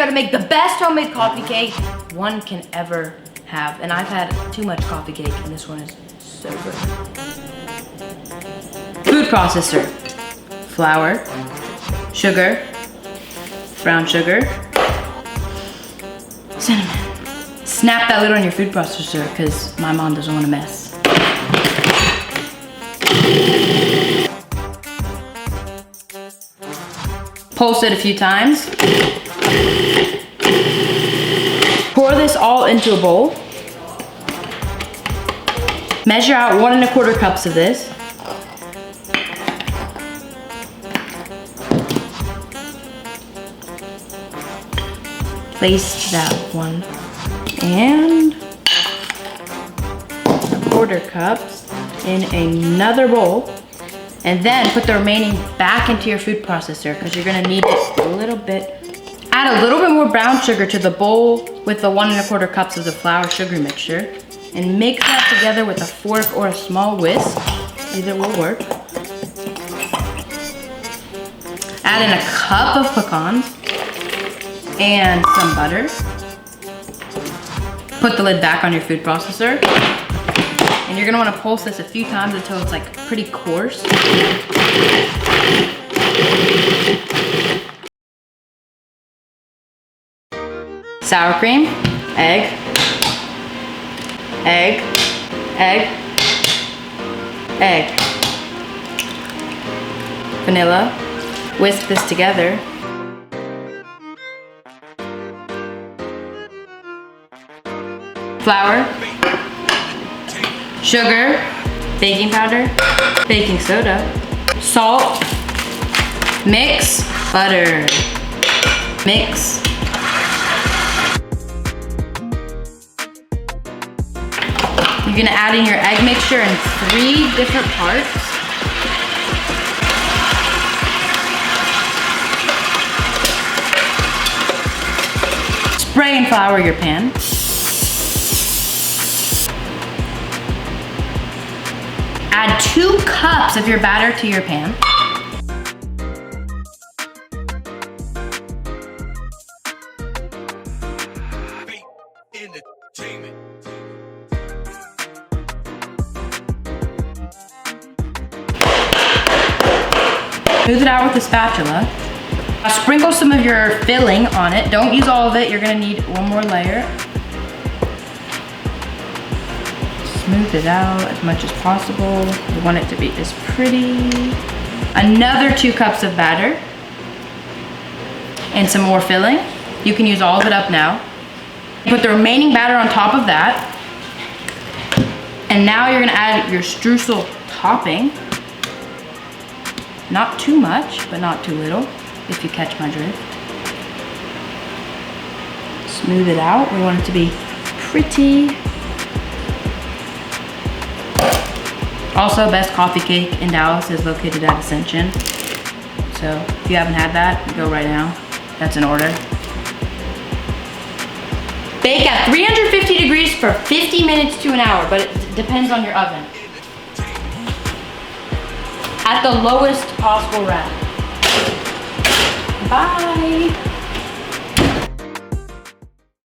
to make the best homemade coffee cake one can ever have. And I've had too much coffee cake, and this one is so good. Food processor. Flour, sugar, brown sugar, cinnamon. Snap that lid on your food processor because my mom doesn't want to mess. Pulse it a few times. Pour this all into a bowl. Measure out 1 1/4 cups of this. Place that 1 1/4 cups in another bowl, and then put the remaining back into your food processor because you're gonna need it a little bit. Add a little bit more brown sugar to the bowl with the 1 1/4 cups of the flour sugar mixture, and mix that together with a fork or a small whisk. Either will work. Add in a cup of pecans and some butter. Put the lid back on your food processor. And you're gonna wanna pulse this a few times until it's like pretty coarse. Sour cream, egg, egg, egg, egg. Vanilla. Whisk this together. Flour, sugar, baking powder, baking soda, salt, mix, butter, mix. You're gonna add in your egg mixture in 3 different parts. Spray and flour your pan. Add 2 cups of your batter to your pan. Smooth it out with a spatula. Sprinkle some of your filling on it. Don't use all of it. You're gonna need 1 more layer. Smooth it out as much as possible. You want it to be as pretty. Another 2 cups of batter. And some more filling. You can use all of it up now. Put the remaining batter on top of that. And now you're gonna add your streusel topping. Not too much, but not too little, if you catch my drift. Smooth it out. We want it to be pretty. Also, best coffee cake in Dallas is located at Ascension. So if you haven't had that, go right now. That's an order. Bake at 350 degrees for 50 minutes to an hour, but it depends on your oven. At the lowest possible rep. Bye.